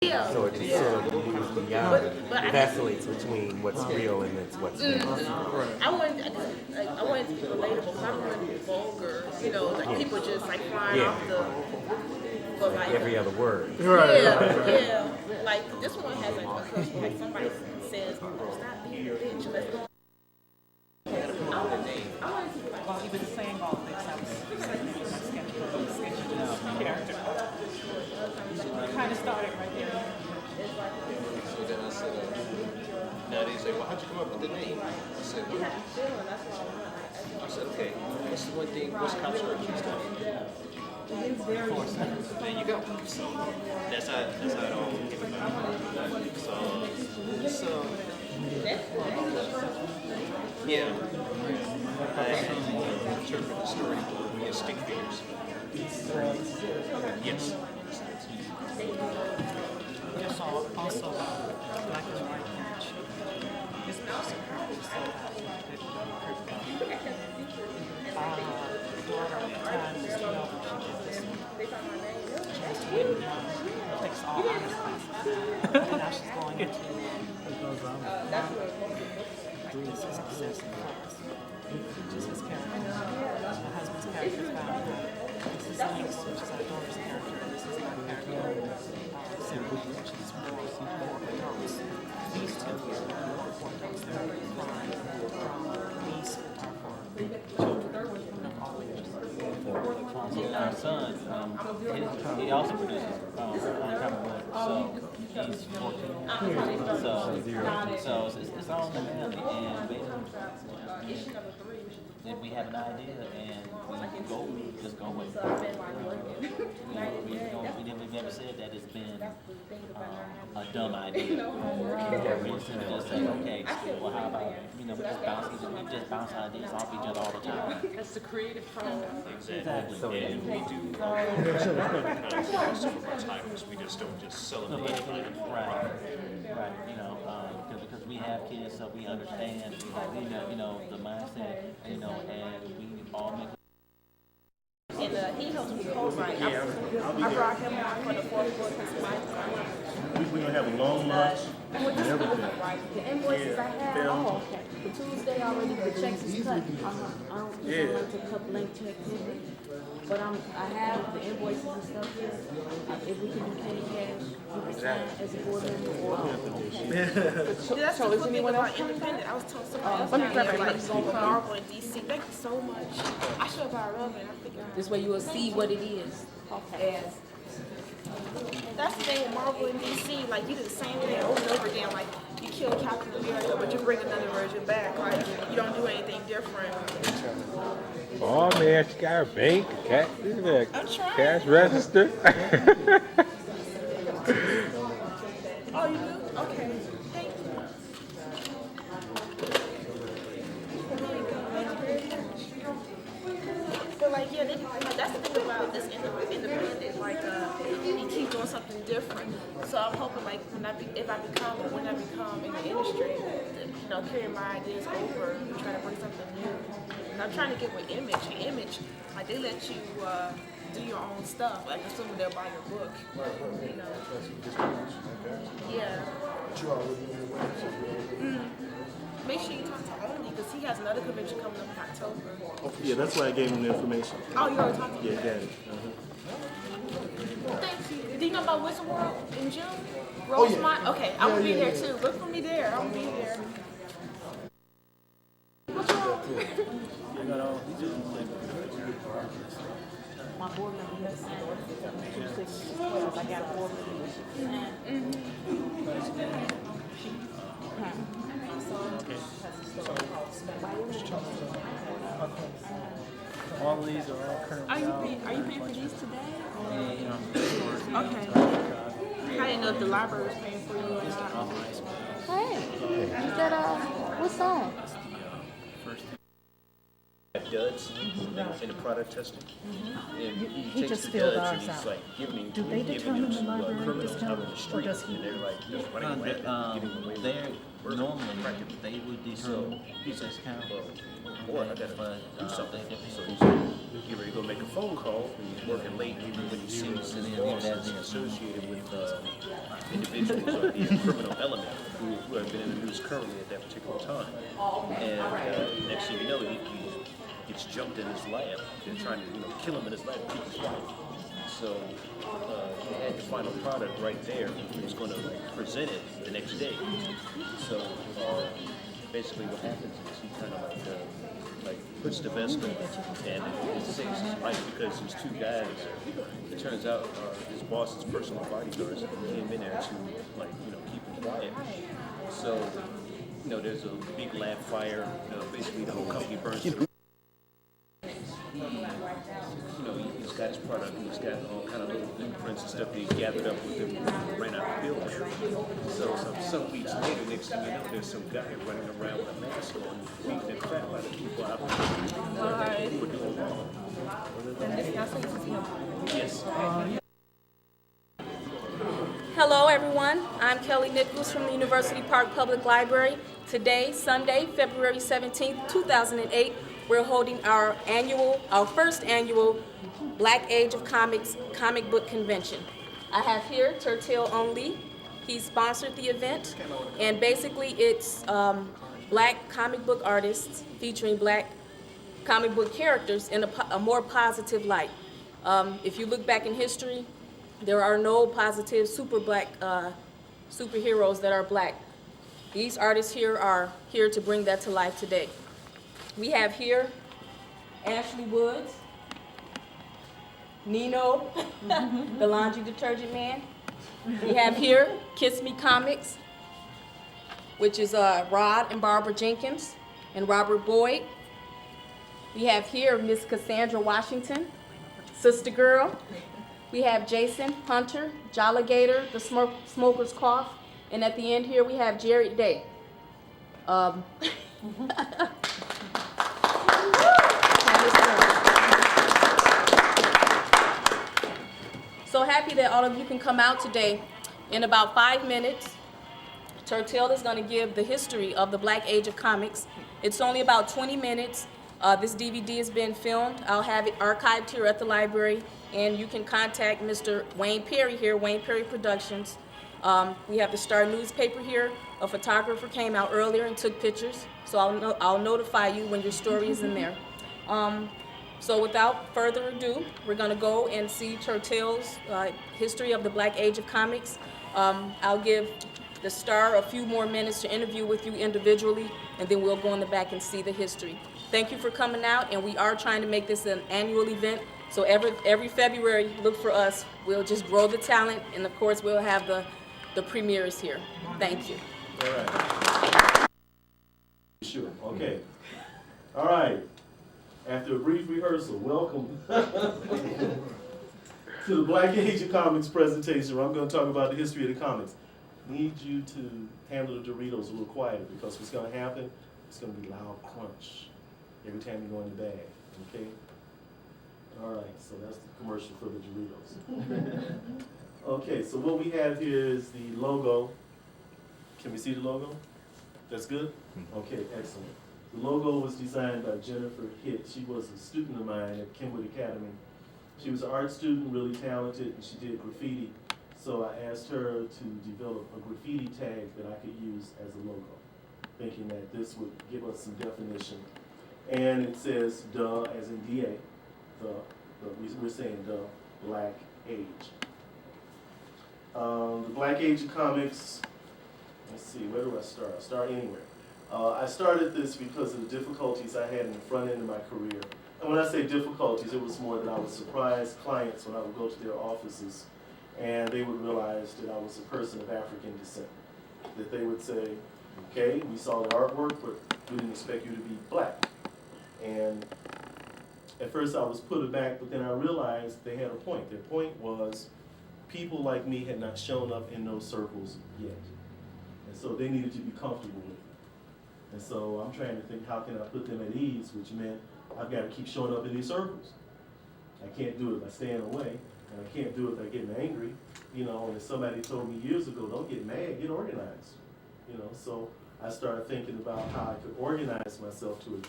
Yeah. So it just sort of moves beyond, vacillates between what's real and what's fake. I wanted to be relatable because I'm really vulgar, like people just like flying off the, but like Every other word. yeah. Like this one has like a curse word, like somebody says, "Oh, stop being a bitch, let's go." Well, he was saying all this. I was sketching out the character. It kind of started right there. So then I said, now they say, well, how'd you come up with the name? I said, well, I said, okay, what's the one thing, what's cop search and stuff? There you go. So that's how it all came about. So it's yeah. I interpret the story via stick figures. Yes. Just also black and white image. This mouse occurred so time is takes all honest classes. And now she's going into this is success and focus. Which is his character. My husband's character is found out. This is Lynx, which is our daughter's character. And this is my character, Sarah, which is more adults. These two are more adults. They're crime from these are for children of all ages. Our son, he also produces comic book, so he's 14. So it's all in the family, and basically, if we have an idea and we just go with it. We've never said that it's been a dumb idea. We just say, okay, well, how about, we just bounce ideas off each other all the time. That's the creative process. Exactly. And we do contracts for our titles. We just don't just sell them to anybody. Right. Because we have kids, so we understand, the mindset, and we all make. And he helps me co-write. I brought him on for the fourth book because We're going to have a long lunch and everything. The invoices I have, okay. The Tuesday already, the checks is cut. I don't like to cut blank checks. But I have the invoices and stuff here. If we can do petty cash, you can sign as a board member or that's the cool thing about independent. I was telling somebody else like Marvel and DC. Thank you so much. I should buy a rubber and I figured out. this way you will see what it is. Okay. That's the thing with Marvel and DC. Like you do the same thing over and over again. Like you kill Captain America, but you bring another version back. Like you don't do anything different. Oh man, she got her bank, I'm trying. cash register. Oh, you do? Okay. Thank you. But like, yeah, that's the thing about this independent. Like, you keep doing something different. So I'm hoping, like, when I become in the industry, carry my ideas over and try to bring something new. And I'm trying to get with Image, like they let you do your own stuff. Like assuming they'll buy your book. Yeah. Make sure you talk to Only because he has another convention coming up in October. Yeah, that's why I gave him the information. Oh, you already talked to him? Yeah, got it. Thank you. Do you know about Wizard World in June? Rosemont? Okay, I will be there too. Look for me there. I will be there. What's wrong? My board member has signed 2 signatures. I got a board member. All these are all current. Are you paying for these today? Yeah, Okay. I didn't know if the library was paying for you or not. Hey, is that what song? duds in the product testing. And He he takes just the filled duds and ours he's out. like giving Do they them determine the to library criminals discount, out on the or street, does he? and they're like just running around and giving away. They're murder normally, practically. they would So determine he's the like, discount. boy, I gotta But, do something. they So definitely- he's getting ready to go make a phone call, and he's working late when he sees his bosses associated with individuals or the criminal element who have been in the news currently at that particular time. And next thing you know, he gets jumped in his lab. They're trying to kill him in his lab, keep his life. So he had the final product right there. He was going to present it the next day. So basically, what happens is he kind of like puts the vest on and it saves his life because these two guys. It turns out his boss's personal bodyguards came in there to keep him quiet. So there's a big lab fire. Basically, the whole company burns to the he's got his product and he's got all kind of little blueprints and stuff that he gathered up with him and ran out the building. So some weeks later, next thing you know, there's some guy running around with a mask on, beating the crap out of people out there who were doing wrong. Yes. Hello everyone, I'm Kelly Nichols from the University Park Public Library. Today, Sunday, February 17th, 2008, we're holding our first annual Black Age of Comics comic book convention. I have here Tertil Only. He sponsored the event, and basically it's black comic book artists featuring black comic book characters in a more positive light. If you look back in history, there are no positive super black superheroes that are black. These artists here are here to bring that to life today. We have here Ashley Woods, Nino, the laundry detergent man. We have here Kiss Me Comics, which is Rod and Barbara Jenkins and Robert Boyd. We have here Miss Cassandra Washington, Sister Girl. We have Jason Hunter, Jolligator, the Smoker's Cough, and at the end here we have Jared Day. So happy that all of you can come out today. In about 5 minutes, Tertil is going to give the history of the Black Age of Comics. It's only about 20 minutes. This DVD has been filmed. I'll have it archived here at the library, and you can contact Mr. Wayne Perry here, Wayne Perry Productions. We have the Star newspaper here. A photographer came out earlier and took pictures, so I'll notify you when your story is in there. So without further ado, we're going to go and see Tertil's history of the Black Age of Comics. I'll give the Star a few more minutes to interview with you individually, and then we'll go in the back and see the history. Thank you for coming out, and we are trying to make this an annual event. So every February, look for us. We'll just grow the talent, and of course, we'll have the premieres here. Thank you. All right. Sure. Okay. All right. After a brief rehearsal, welcome to the Black Age of Comics presentation, where I'm going to talk about the history of the comics. Need you to handle the Doritos a little quieter, because what's going to happen, it's going to be loud crunch every time you go in the bag, okay? All right, so that's the commercial for the Doritos. Okay, so what we have here is the logo. Can we see the logo? That's good? Okay, excellent. The logo was designed by Jennifer Hitt. She was a student of mine at Kenwood Academy. She was an art student, really talented, and she did graffiti. So I asked her to develop a graffiti tag that I could use as a logo, thinking that this would give us some definition. And it says "the" as in DA, we're saying the Black Age. The Black Age of Comics, let's see, where do I start? I'll start anywhere. I started this because of the difficulties I had in the front end of my career. And when I say difficulties, it was more that I would surprise clients when I would go to their offices and they would realize that I was a person of African descent. That they would say, okay, we saw the artwork, but we didn't expect you to be black. And at first I was put aback, but then I realized they had a point. Their point was people like me had not shown up in those circles yet. And so they needed to be comfortable with it. And so I'm trying to think, how can I put them at ease, which meant I've got to keep showing up in these circles. I can't do it by staying away, and I can't do it by getting angry. You know, and somebody told me years ago, don't get mad, get organized. You know, so I started thinking about how I could organize myself to address